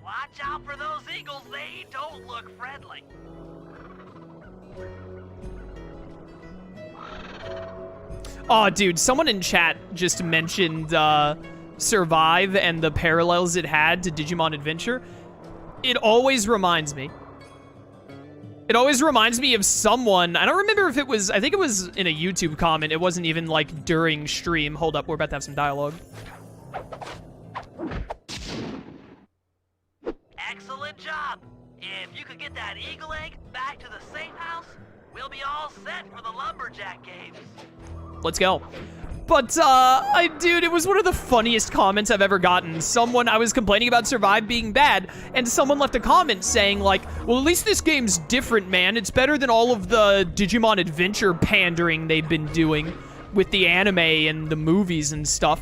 Watch out for those eagles, they don't look friendly. Oh, dude, someone in chat just mentioned Survive and the parallels it had to Digimon Adventure. It always reminds me. It always reminds me of someone. I don't remember if it was, I think it was in a YouTube comment. It wasn't even like during stream. Hold up, we're about to have some dialogue. Excellent job. If you could get that eagle egg back to the safe house, we'll be all set for the Lumberjack Games. Let's go. But, dude, it was one of the funniest comments I've ever gotten. I was complaining about Survive being bad, and someone left a comment saying, like, well, at least this game's different, man. It's better than all of the Digimon Adventure pandering they've been doing with the anime and the movies and stuff.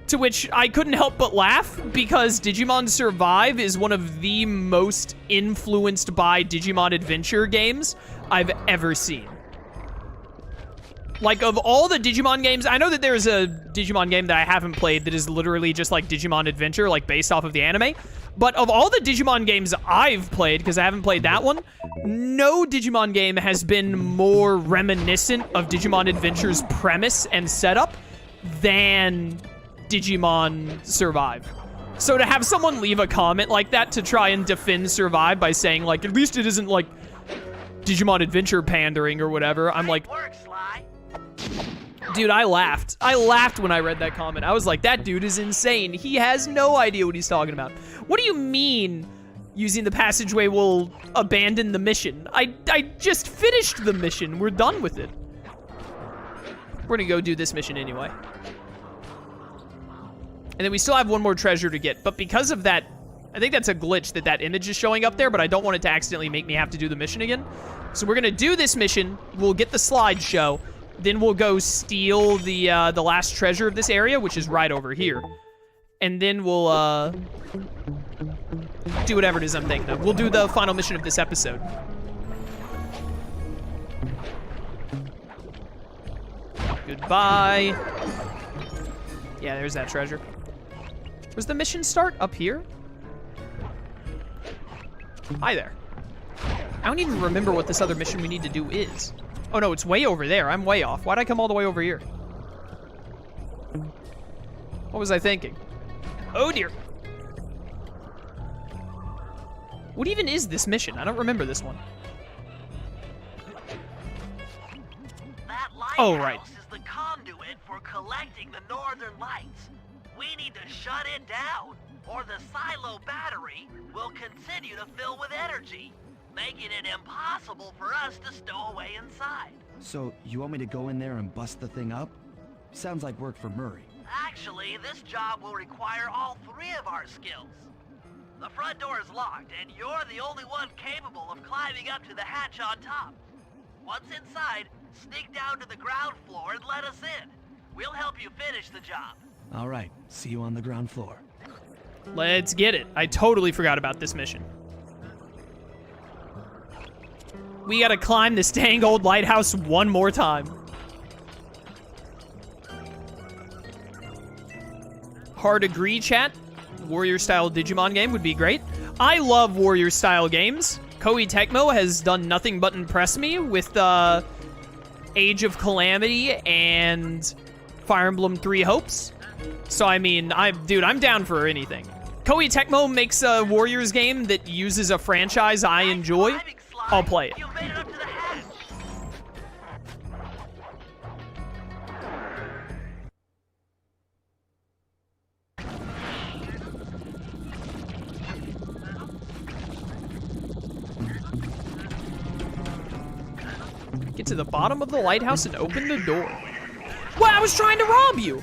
To which I couldn't help but laugh, because Digimon Survive is one of the most influenced by Digimon Adventure games I've ever seen. Like, of all the Digimon games, I know that there's a Digimon game that I haven't played that is literally just like Digimon Adventure, like based off of the anime. But of all the Digimon games I've played, because I haven't played that one, no Digimon game has been more reminiscent of Digimon Adventure's premise and setup than Digimon Survive. So to have someone leave a comment like that to try and defend Survive by saying, like, at least it isn't like Digimon Adventure pandering or whatever, I'm like, dude, I laughed. I laughed when I read that comment. I was like, that dude is insane. He has no idea what he's talking about. What do you mean using the passageway will abandon the mission? I just finished the mission. We're done with it. We're gonna go do this mission anyway. And then we still have one more treasure to get. But because of that, I think that's a glitch that image is showing up there, but I don't want it to accidentally make me have to do the mission again. So we're gonna do this mission. We'll get the slideshow. Then we'll go steal the last treasure of this area, which is right over here. And then we'll, do whatever it is I'm thinking of. We'll do the final mission of this episode. Goodbye. Yeah, there's that treasure. Was the mission start up here? Hi there. I don't even remember what this other mission we need to do is. Oh no, it's way over there. I'm way off. Why'd I come all the way over here? What was I thinking? Oh dear. What even is this mission? I don't remember this one. That lighthouse Oh, right. is the conduit for collecting the northern lights. We need to shut it down, or the silo battery will continue to fill with energy, making it impossible for us to stow away inside. So, you want me to go in there and bust the thing up? Sounds like work for Murray. Actually, this job will require all three of our skills. The front door is locked, and you're the only one capable of climbing up to the hatch on top. Once inside, sneak down to the ground floor and let us in. We'll help you finish the job. All right, see you on the ground floor. Let's get it. I totally forgot about this mission. We gotta climb this dang old lighthouse one more time. Hard agree, chat. Warrior-style Digimon game would be great. I love Warrior-style games. Koei Tecmo has done nothing but impress me with Age of Calamity and Fire Emblem Three Hopes. So, I mean, dude, I'm down for anything. Koei Tecmo makes a Warriors game that uses a franchise I enjoy. I'll play it. You made it up to the hatch. Get to the bottom of the lighthouse and open the door. What? I was trying to rob you.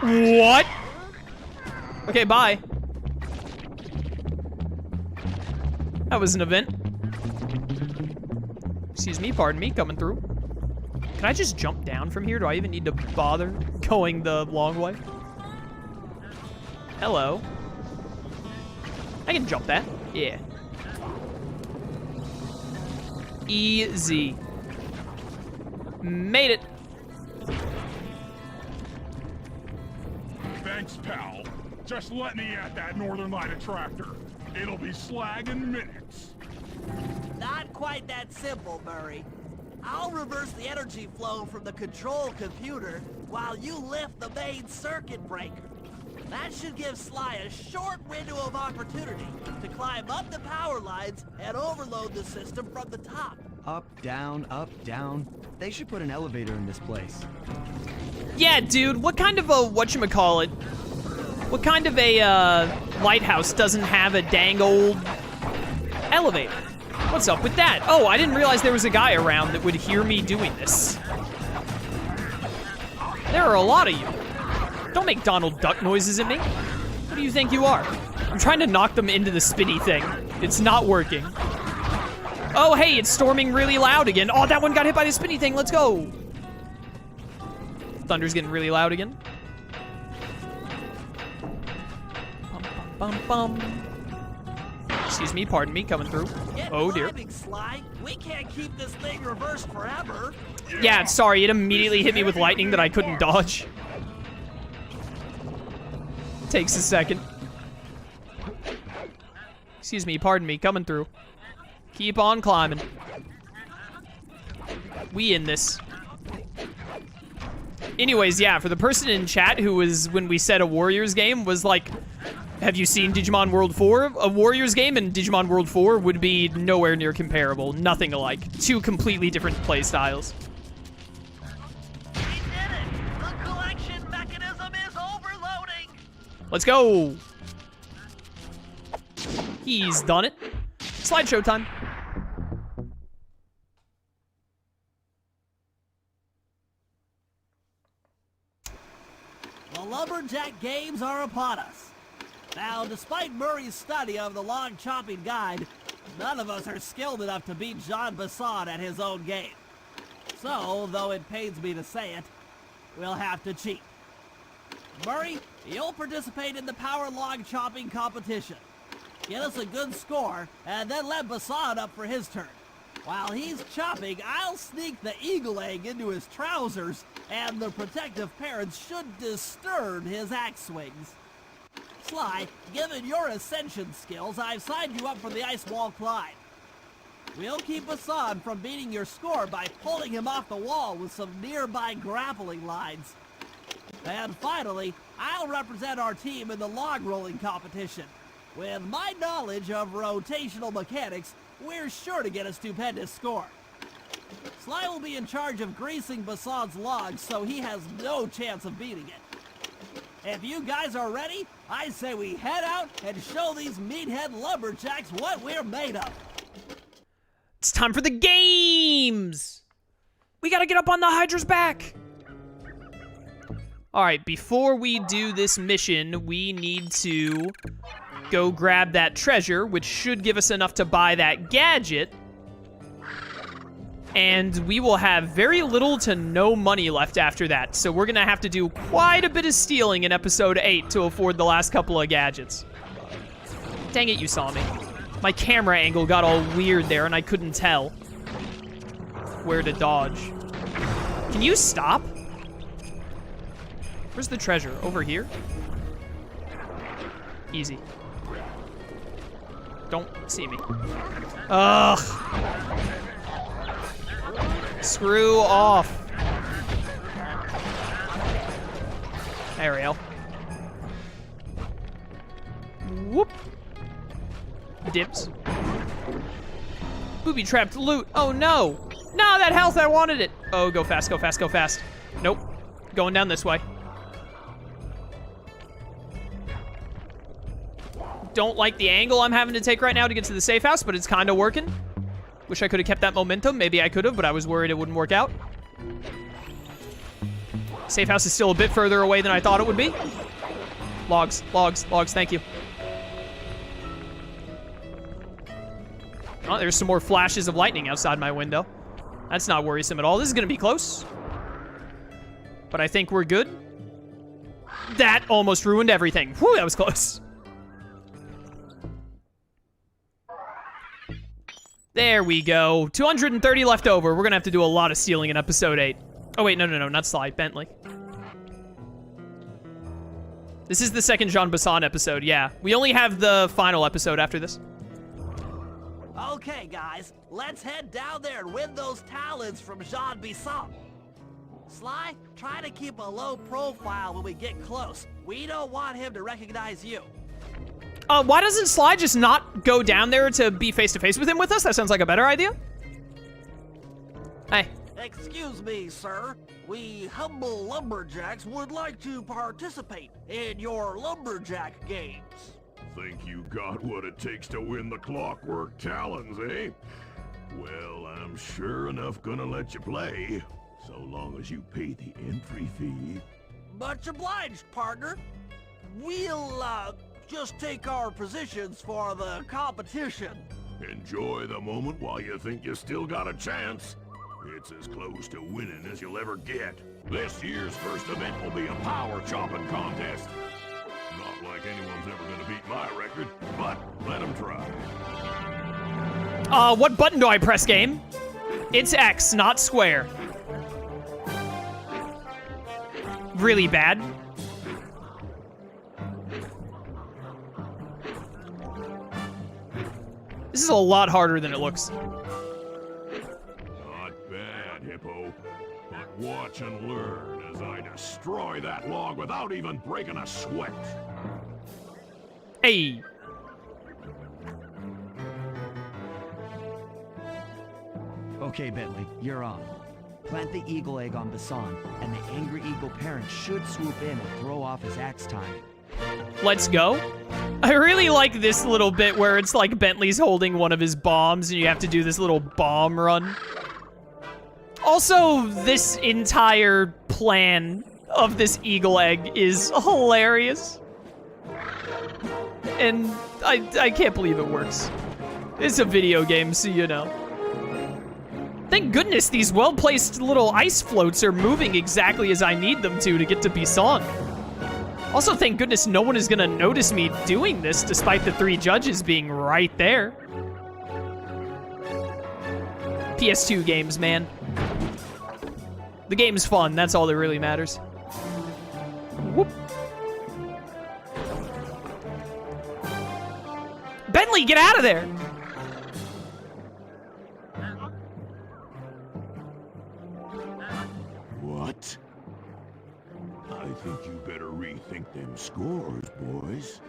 What? Okay, bye. That was an event. Excuse me, pardon me, coming through. Can I just jump down from here? Do I even need to bother going the long way? Hello. I can jump that. Yeah. Easy. Made it. Thanks, pal. Just let me at that Northern Light attractor. It'll be slag in minutes. Not quite that simple, Murray. I'll reverse the energy flow from the control computer while you lift the main circuit breaker. That should give Sly a short window of opportunity to climb up the power lines and overload the system from the top. Up, down, up, down. They should put an elevator in this place. Yeah, dude, what kind of a, whatchamacallit, what kind of a lighthouse doesn't have a dang old elevator? What's up with that? Oh, I didn't realize there was a guy around that would hear me doing this. There are a lot of you. Don't make Donald Duck noises at me. Who do you think you are? I'm trying to knock them into the spinny thing. It's not working. Oh, hey, it's storming really loud again. Oh, that one got hit by the spinny thing. Let's go. Thunder's getting really loud again. Bum, bum, bum, bum. Excuse me, pardon me, coming through. Oh, dear. Sly. We can't keep this thing reversed forever. Yeah, sorry, it immediately hit me with lightning that I couldn't dodge. Takes a second. Excuse me, pardon me, coming through. Keep on climbing. We in this. Anyways, yeah, for the person in chat who was, when we said a Warriors game, was like, have you seen Digimon World 4? A Warriors game and Digimon World 4 would be nowhere near comparable. Nothing alike. Two completely different play styles. We did it! The collection mechanism is overloading! Let's go! He's done it. Slideshow time. The Lumberjack Games are upon us. Now, despite Murray's study of the log chopping guide, none of us are skilled enough to beat Jean Basson at his own game. So, though it pains me to say it, we'll have to cheat. Murray, you'll participate in the power log chopping competition. Get us a good score, and then let Basson up for his turn. While he's chopping, I'll sneak the eagle egg into his trousers, and the protective parents should disturb his axe swings. Sly, given your ascension skills, I've signed you up for the ice wall climb. We'll keep Basson from beating your score by pulling him off the wall with some nearby grappling lines. And finally, I'll represent our team in the log rolling competition. With my knowledge of rotational mechanics, we're sure to get a stupendous score. Sly will be in charge of greasing Basson's logs, so he has no chance of beating it. If you guys are ready, I say we head out and show these meathead lumberjacks what we're made of. It's time for the games! We gotta get up on the Hydra's back! Alright, before we do this mission, we need to go grab that treasure, which should give us enough to buy that gadget. And we will have very little to no money left after that, so we're gonna have to do quite a bit of stealing in episode 8 to afford the last couple of gadgets. Dang it, you saw me. My camera angle got all weird there and I couldn't tell where to dodge. Can you stop? Where's the treasure? Over here? Easy. Don't see me. Ugh. Screw off. There we go. Whoop. Dips. Booby-trapped loot. Oh, no. No, that health, I wanted it. Oh, go fast, go fast, go fast. Nope. Going down this way. Don't like the angle I'm having to take right now to get to the safe house, but it's kind of working. Wish I could have kept that momentum. Maybe I could have, but I was worried it wouldn't work out. Safe house is still a bit further away than I thought it would be. Logs, logs, logs, thank you. Oh, there's some more flashes of lightning outside my window. That's not worrisome at all. This is gonna be close. But I think we're good. That almost ruined everything. Whew, that was close. There we go. 230 left over. We're gonna have to do a lot of stealing in episode 8. Oh wait, no, not Sly, Bentley. This is the second Jean Bassan episode, yeah. We only have the final episode after this. Okay, guys, let's head down there and win those talons from Jean Bisson. Sly, try to keep a low profile when we get close. We don't want him to recognize you. Why doesn't Sly just not go down there to be face-to-face with him with us? That sounds like a better idea. Hey. Excuse me, sir. We humble lumberjacks would like to participate in your Lumberjack Games. Think you got what it takes to win the Clockwerk talons, eh? Well, I'm sure enough gonna let you play, so long as you pay the entry fee. Much obliged, partner. We'll, just take our positions for the competition. Enjoy the moment while you think you still got a chance. It's as close to winning as you'll ever get. This year's first event will be a power chopping contest. Not like anyone's ever gonna beat my record, but let them try. What button do I press, game? It's X, not square. Really bad. This is a lot harder than it looks. Not bad, Hippo. But watch and learn as I destroy that log without even breaking a sweat. Hey. Okay, Bentley, you're on. Plant the eagle egg on Bassan, and the angry eagle parent should swoop in and throw off his axe timing. Let's go. I really like this little bit where it's like Bentley's holding one of his bombs and you have to do this little bomb run. Also, this entire plan of this eagle egg is hilarious. And I can't believe it works. It's a video game, so you know. Thank goodness these well-placed little ice floats are moving exactly as I need them to get to Bisson. Also, thank goodness no one is gonna notice me doing this despite the 3 judges being right there. PS2 games, man. The game's fun, that's all that really matters. Whoop. Bentley, get out of there! What? I think you better rethink them scores, boys.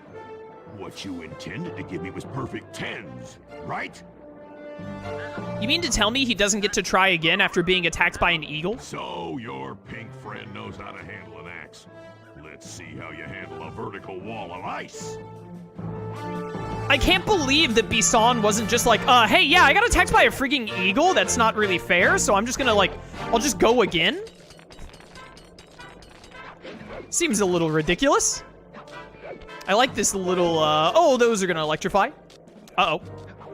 What you intended to give me was perfect 10s, right? You mean to tell me he doesn't get to try again after being attacked by an eagle? So your pink friend knows how to handle an axe. Let's see how you handle a vertical wall of ice. I can't believe that Bisson wasn't just like, hey, yeah, I got attacked by a freaking eagle. That's not really fair, so I'm just gonna, like, I'll just go again. Seems a little ridiculous. I like this little, oh, those are gonna electrify. Uh-oh,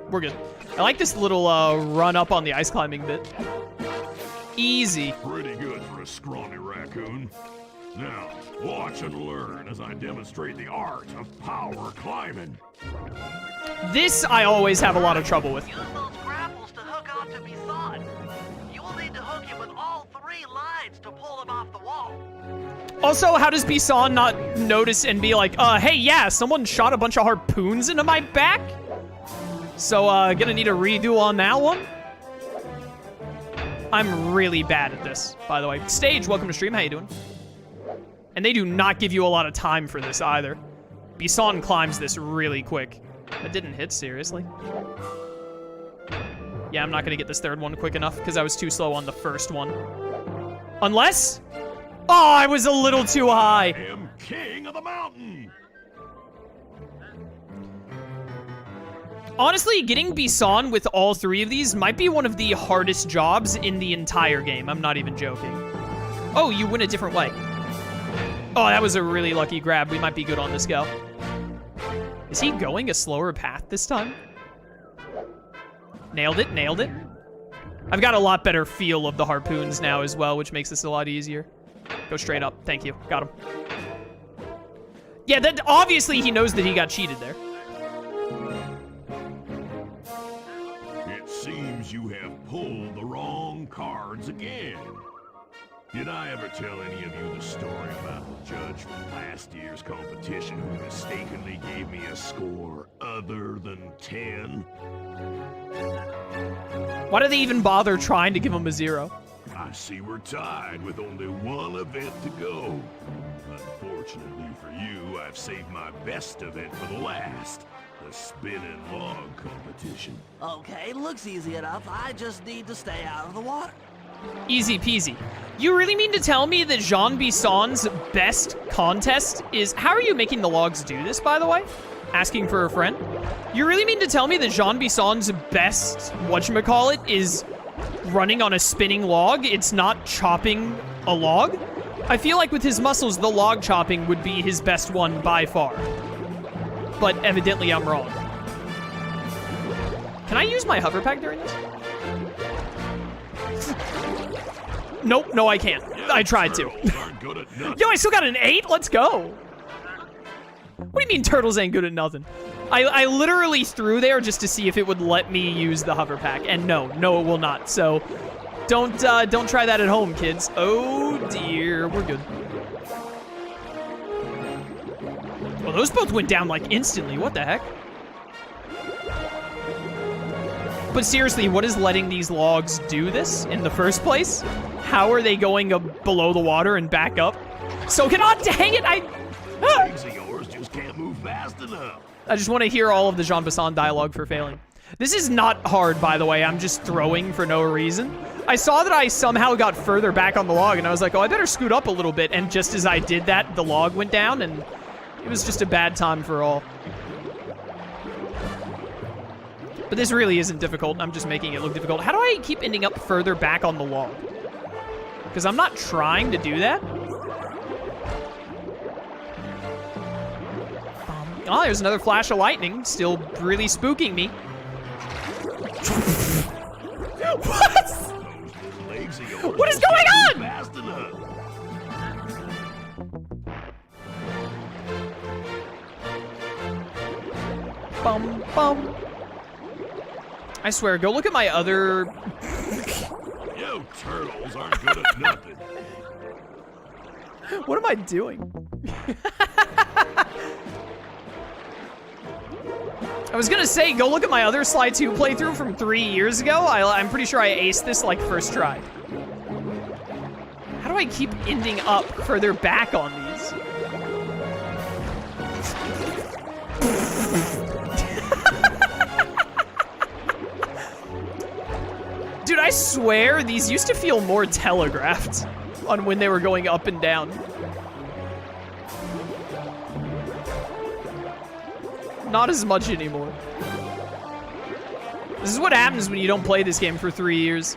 we're good. I like this little, run up on the ice climbing bit. Easy. Pretty good for a scrawny raccoon. Now, watch and learn as I demonstrate the art of power climbing. This I always have a lot of trouble with. Use those grapples to hook onto Bisson. You will need to hook him with all 3 lines to pull him off the wall. Also, how does Bisson not notice and be like, hey, yeah, someone shot a bunch of harpoons into my back? So, gonna need a redo on that one. I'm really bad at this, by the way. Stage, welcome to stream, how you doing? And they do not give you a lot of time for this either. Bisson climbs this really quick. That didn't hit, seriously. Yeah, I'm not gonna get this 3rd one quick enough because I was too slow on the 1st one. Unless... Oh, I was a little too high. I am king of the mountain. Honestly, getting Bisson with all 3 of these might be one of the hardest jobs in the entire game. I'm not even joking. Oh, you went a different way. Oh, that was a really lucky grab. We might be good on this go. Is he going a slower path this time? Nailed it, nailed it. I've got a lot better feel of the harpoons now as well, which makes this a lot easier. Go straight up. Thank you. Got him. Yeah, that obviously he knows that he got cheated there. It seems you have pulled the wrong cards again. Did I ever tell any of you the story about the judge from last year's competition who mistakenly gave me a score other than 10? Why do they even bother trying to give him a 0? I see we're tied with only one event to go. Unfortunately for you, I've saved my best event for the last. The spinning log competition. Okay, looks easy enough. I just need to stay out of the water. Easy peasy. You really mean to tell me that Jean Bisson's best contest is... How are you making the logs do this, by the way? Asking for a friend? You really mean to tell me that Jean Bisson's best, whatchamacallit, is running on a spinning log? It's not chopping a log? I feel like with his muscles, the log chopping would be his best one by far. But evidently I'm wrong. Can I use my hover pack during this? Nope, no I can't. I tried to. Yo, I still got an 8? Let's go. What do you mean turtles ain't good at nothing? I literally threw there just to see if it would let me use the hover pack, and no, it will not. So don't try that at home, kids. Oh dear, we're good. Well, those both went down like instantly. What the heck? But seriously, what is letting these logs do this in the first place? How are they going below the water and back up? So cannot, dang it, Legs of yours just can't move fast enough. I just want to hear all of the Jean Bisson dialogue for failing. This is not hard, by the way. I'm just throwing for no reason. I saw that I somehow got further back on the log, and I was like, oh, I better scoot up a little bit. And just as I did that, the log went down, and it was just a bad time for all. But this really isn't difficult. I'm just making it look difficult. How do I keep ending up further back on the log? Because I'm not trying to do that. Oh, there's another flash of lightning. Still really spooking me. What? What is going on? Bum, bum. I swear, go look at my other... You turtles aren't good at nothing. What am I doing? I was gonna say, go look at my other Sly 2 playthrough from 3 years ago. I'm pretty sure I aced this like first try. How do I keep ending up further back on these? Dude, I swear these used to feel more telegraphed on when they were going up and down. Not as much anymore. This is what happens when you don't play this game for 3 years.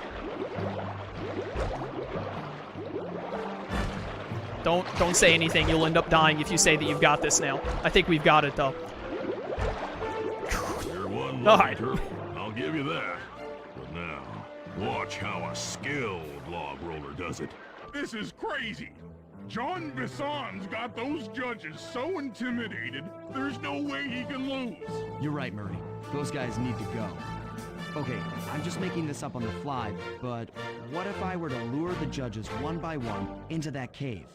Don't say anything. You'll end up dying if you say that you've got this now. I think we've got it, though. You're one all right. turtle. I'll give you that. But now, watch how a skilled log roller does it. This is crazy. Jean Bisson's got those judges so intimidated, there's no way he can lose. You're right, Murray. Those guys need to go. Okay, I'm just making this up on the fly, but what if I were to lure the judges one by one into that cave?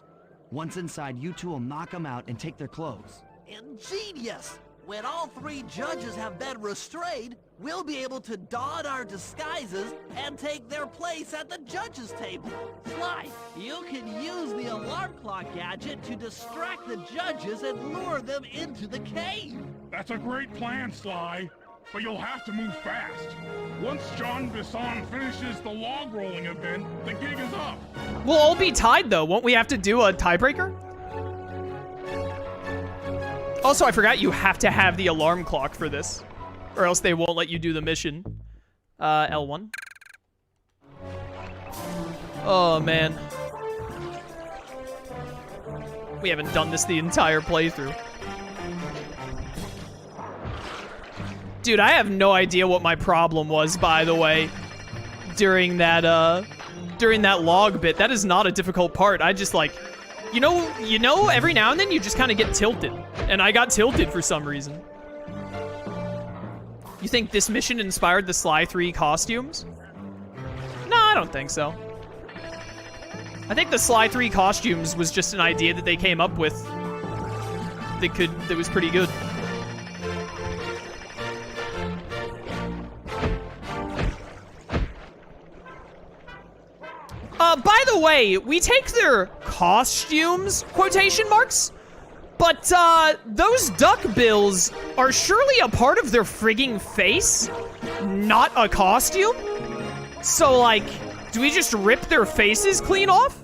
Once inside, you two will knock them out and take their clothes. Ingenious! When all 3 judges have been restrained, we'll be able to don our disguises and take their place at the judges' table. Sly, you can use the alarm clock gadget to distract the judges and lure them into the cave. That's a great plan, Sly. But you'll have to move fast. Once Jean Bisson finishes the log rolling event, the gig is up. We'll all be tied, though. Won't we have to do a tiebreaker? Also, I forgot you have to have the alarm clock for this, or else they won't let you do the mission. L1. Oh, man. We haven't done this the entire playthrough. Dude, I have no idea what my problem was, by the way. during that log bit. That is not a difficult part. I just like, you know, every now and then you just kind of get tilted, and I got tilted for some reason. You think this mission inspired the Sly 3 costumes? No, I don't think so. I think the Sly 3 costumes was just an idea that they came up with that was pretty good. By the way, we take their costumes, quotation marks, but those duck bills are surely a part of their frigging face, not a costume? So, like, do we just rip their faces clean off?